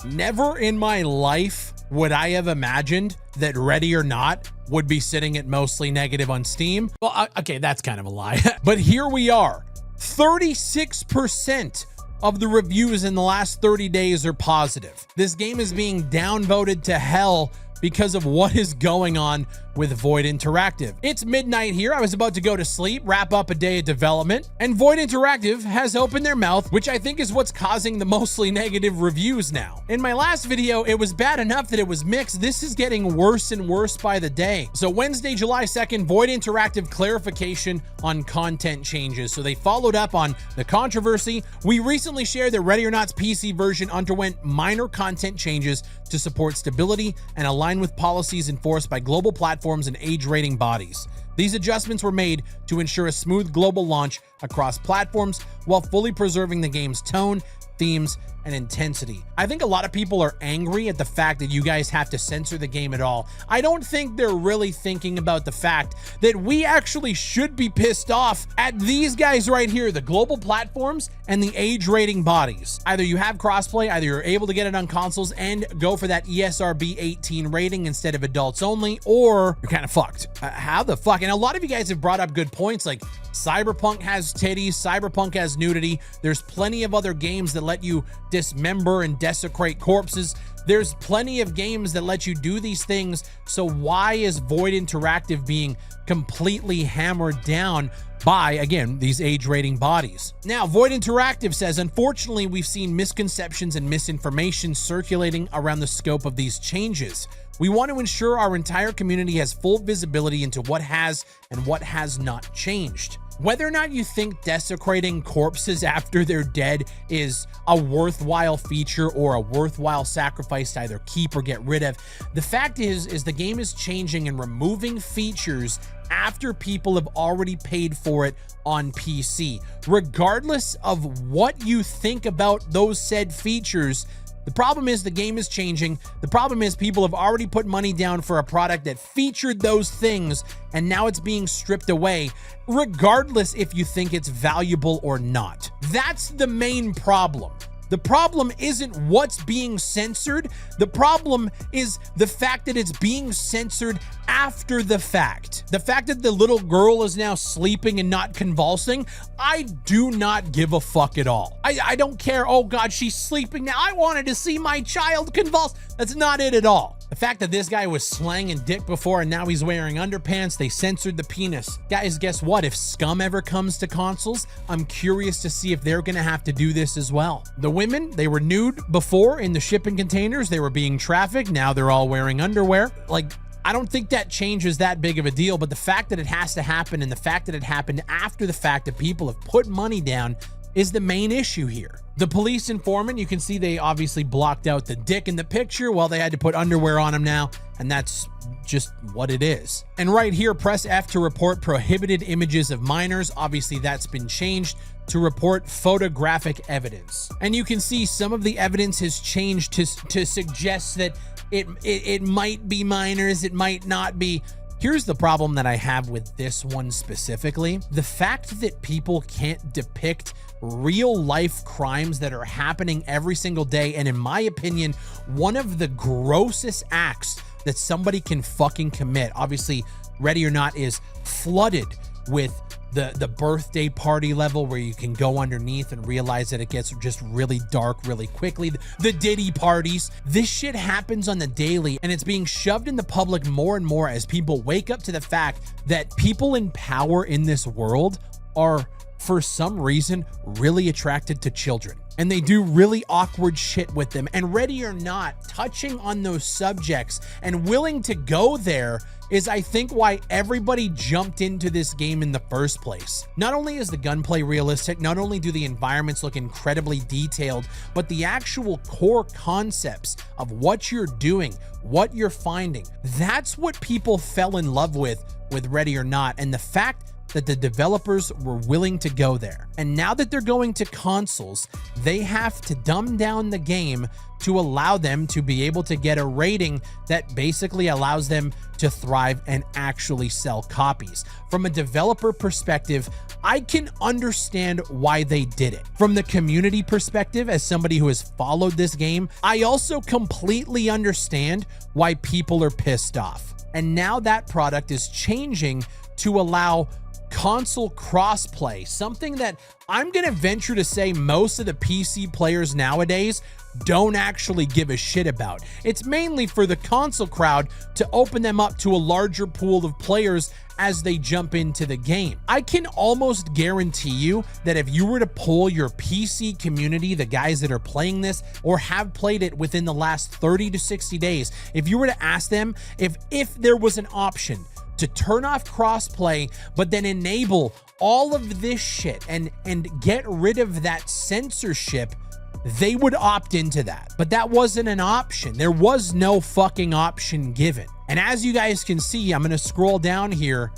Never in my life would I have imagined that Ready or Not would be sitting at mostly negative on Steam. Well, okay, that's kind of a lie. But here we are. 36% of the reviews in the last 30 days are positive. This game is being downvoted to hell because of what is going on with Void Interactive. It's midnight here. I was about to go to sleep, wrap up a day of development, and Void Interactive has opened their mouth, which I think is what's causing the mostly negative reviews now. In my last video, it was bad enough that it was mixed. This is getting worse and worse by the day. So Wednesday, July 2nd, Void Interactive clarification on content changes. So they followed up on the controversy. We recently shared that Ready or Not's PC version underwent minor content changes to support stability and align with policies enforced by global platforms and age rating bodies. These adjustments were made to ensure a smooth global launch across platforms while fully preserving the game's tone, themes, and intensity. I think a lot of people are angry at the fact that you guys have to censor the game at all. I don't think they're really thinking about the fact that we actually should be pissed off at these guys right here, the global platforms and the age rating bodies. Either you have crossplay, either you're able to get it on consoles and go for that ESRB 18 rating instead of adults only, or you're kind of fucked. How the fuck? And a lot of you guys have brought up good points, like Cyberpunk has titties, Cyberpunk has nudity. There's plenty of other games that let you dismember and desecrate corpses. There's plenty of games that let you do these things. So why is Void Interactive being completely hammered down by, again, these age rating bodies? Now, Void Interactive says, unfortunately, we've seen misconceptions and misinformation circulating around the scope of these changes. We want to ensure our entire community has full visibility into what has and what has not changed. Whether or not you think desecrating corpses after they're dead is a worthwhile feature or a worthwhile sacrifice to either keep or get rid of, the fact is the game is changing and removing features after people have already paid for it on PC. Regardless of what you think about those said features, the problem is the game is changing. The problem is people have already put money down for a product that featured those things, and now it's being stripped away, regardless if you think it's valuable or not. That's the main problem. The problem isn't what's being censored. The problem is the fact that it's being censored after the fact. The fact that the little girl is now sleeping and not convulsing, I do not give a fuck at all. I don't care. Oh God, she's sleeping now. I wanted to see my child convulse. That's not it at all. The fact that this guy was slanging dick before and now he's wearing underpants, they censored the penis. Guys, guess what? If Scum ever comes to consoles, I'm curious to see if they're gonna have to do this as well. The women, they were nude before in the shipping containers. They were being trafficked. Now they're all wearing underwear. Like, I don't think that change is that big of a deal, but the fact that it has to happen and the fact that it happened after the fact that people have put money down is the main issue here. The police informant, you can see they obviously blocked out the dick in the picture. Well, they had to put underwear on him now, and that's just what it is. And right here, press F to report prohibited images of minors. Obviously, that's been changed to report photographic evidence. And you can see some of the evidence has changed to suggest that it might be minors, it might not be. Here's the problem that I have with this one specifically. The fact that people can't depict real life crimes that are happening every single day, and in my opinion, one of the grossest acts that somebody can fucking commit. Obviously, Ready or Not is flooded with the birthday party level where you can go underneath and realize that it gets just really dark really quickly. The Diddy parties. This shit happens on the daily, and it's being shoved in the public more and more as people wake up to the fact that people in power in this world are, for some reason, really attracted to children. And they do really awkward shit with them. And Ready or Not touching on those subjects and willing to go there is, I think, why everybody jumped into this game in the first place. Not only is the gunplay realistic, not only do the environments look incredibly detailed, but the actual core concepts of what you're doing, what you're finding, that's what people fell in love with Ready or Not. And the fact that the developers were willing to go there. And now that they're going to consoles, they have to dumb down the game to allow them to be able to get a rating that basically allows them to thrive and actually sell copies. From a developer perspective, I can understand why they did it. From the community perspective, as somebody who has followed this game, I also completely understand why people are pissed off. And now that product is changing to allow console crossplay, something that I'm going to venture to say most of the PC players nowadays don't actually give a shit about. It's mainly for the console crowd to open them up to a larger pool of players as they jump into the game. I can almost guarantee you that if you were to poll your PC community, the guys that are playing this or have played it within the last 30 to 60 days, if you were to ask them if there was an option to turn off crossplay, but then enable all of this shit and get rid of that censorship, they would opt into that. But that wasn't an option. There was no fucking option given. And as you guys can see, I'm going to scroll down here.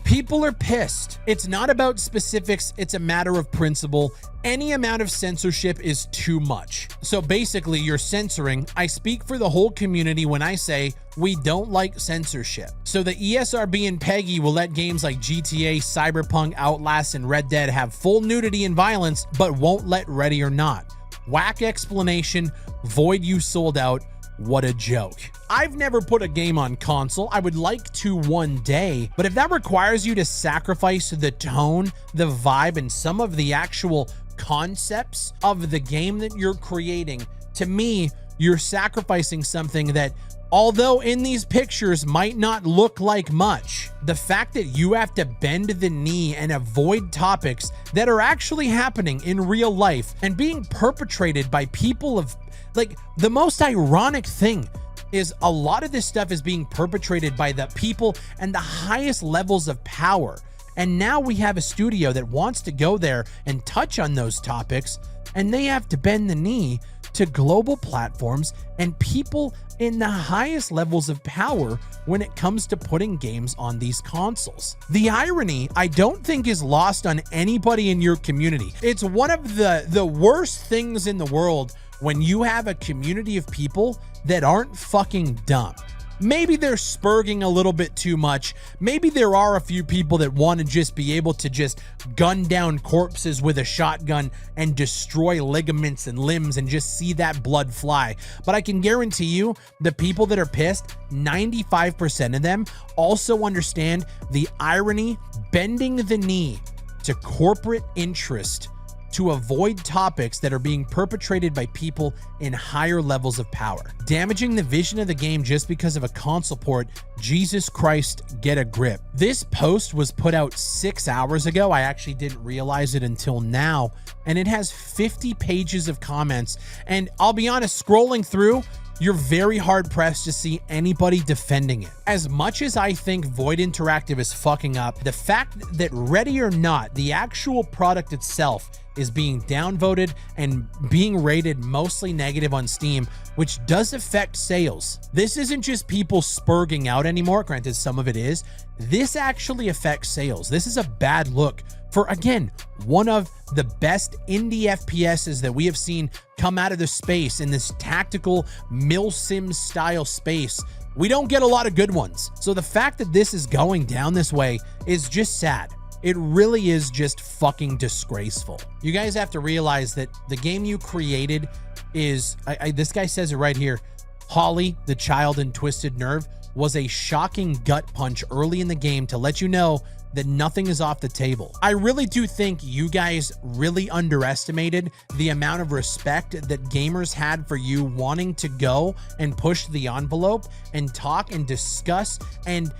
People are pissed. It's not about specifics. It's a matter of principle. Any amount of censorship is too much. So basically, you're censoring. I speak for the whole community when I say we don't like censorship. So the ESRB and PEGI will let games like GTA, Cyberpunk, Outlast, and Red Dead have full nudity and violence, but won't let Ready or Not. Whack explanation. Void, you sold out. What a joke. I've never put a game on console. I would like to one day, but if that requires you to sacrifice the tone, the vibe, and some of the actual concepts of the game that you're creating, to me, you're sacrificing something that, although in these pictures might not look like much, the fact that you have to bend the knee and avoid topics that are actually happening in real life and being perpetrated by people of, like, the most ironic thing is a lot of this stuff is being perpetrated by the people and the highest levels of power. And now we have a studio that wants to go there and touch on those topics, and they have to bend the knee to global platforms and people in the highest levels of power when it comes to putting games on these consoles. The irony, I don't think, is lost on anybody in your community. It's one of the worst things in the world when you have a community of people that aren't fucking dumb. Maybe they're spurging a little bit too much. Maybe there are a few people that want to just be able to just gun down corpses with a shotgun and destroy ligaments and limbs and just see that blood fly. But I can guarantee you, the people that are pissed, 95% of them also understand the irony, bending the knee to corporate interest to avoid topics that are being perpetrated by people in higher levels of power. Damaging the vision of the game just because of a console port. Jesus Christ, get a grip. This post was put out 6 hours ago. I actually didn't realize it until now. And it has 50 pages of comments. And I'll be honest, scrolling through, you're very hard pressed to see anybody defending it. As much as I think Void Interactive is fucking up, the fact that Ready or Not, the actual product itself, is being downvoted and being rated mostly negative on Steam, which does affect sales. This isn't just people spurging out anymore. Granted, some of it is. This actually affects sales. This is a bad look for, again, one of the best indie FPSs that we have seen come out of the space in this tactical milsim style space. We don't get a lot of good ones. So the fact that this is going down this way is just sad. It really is just fucking disgraceful. You guys have to realize that the game you created is, this guy says it right here, Holly, the child in Twisted Nerve, was a shocking gut punch early in the game to let you know that nothing is off the table. I really do think you guys really underestimated the amount of respect that gamers had for you wanting to go and push the envelope and talk and discuss and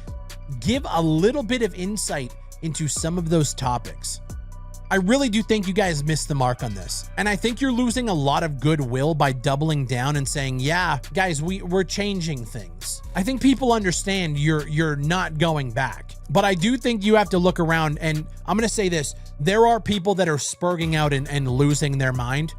give a little bit of insight into some of those topics. I really do think you guys missed the mark on this. And I think you're losing a lot of goodwill by doubling down and saying, yeah, guys, we're changing things. I think people understand you're not going back. But I do think you have to look around, and I'm going to say this. There are people that are spurging out and losing their mind.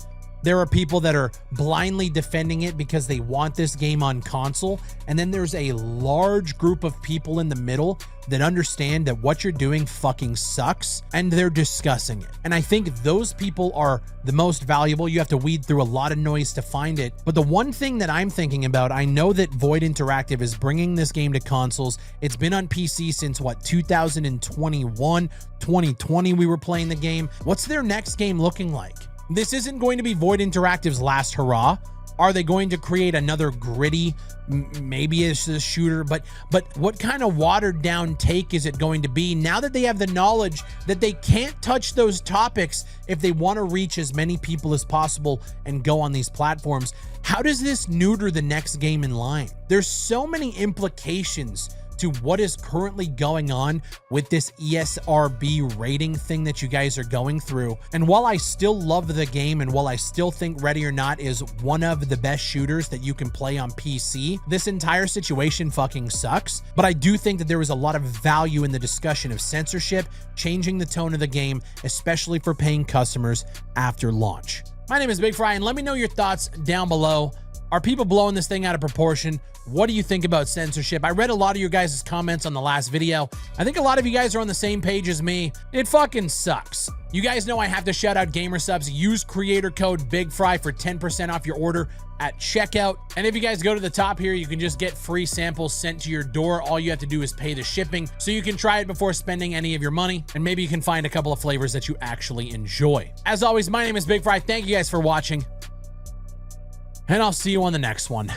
There are people that are blindly defending it because they want this game on console. And then there's a large group of people in the middle that understand that what you're doing fucking sucks and they're discussing it. And I think those people are the most valuable. You have to weed through a lot of noise to find it. But the one thing that I'm thinking about, I know that Void Interactive is bringing this game to consoles. It's been on PC since what, 2021, 2020 we were playing the game. What's their next game looking like? This isn't going to be Void Interactive's last hurrah. Are they going to create another gritty, maybe it's a shooter, but what kind of watered down take is it going to be now that they have the knowledge that they can't touch those topics if they want to reach as many people as possible and go on these platforms? How does this neuter the next game in line? There's so many implications to what is currently going on with this ESRB rating thing that you guys are going through. And while I still love the game, and while I still think Ready or Not is one of the best shooters that you can play on PC, this entire situation fucking sucks. But I do think that there is a lot of value in the discussion of censorship, changing the tone of the game, especially for paying customers after launch. My name is Big Fry, and let me know your thoughts down below. Are people blowing this thing out of proportion? What do you think about censorship? I read a lot of your guys' comments on the last video. I think a lot of you guys are on the same page as me. It fucking sucks. You guys know I have to shout out GamerSubs. Use creator code BigFry for 10% off your order at checkout. And if you guys go to the top here, you can just get free samples sent to your door. All you have to do is pay the shipping, so you can try it before spending any of your money, and maybe you can find a couple of flavors that you actually enjoy. As always, my name is Big Fry. Thank you guys for watching, and I'll see you on the next one.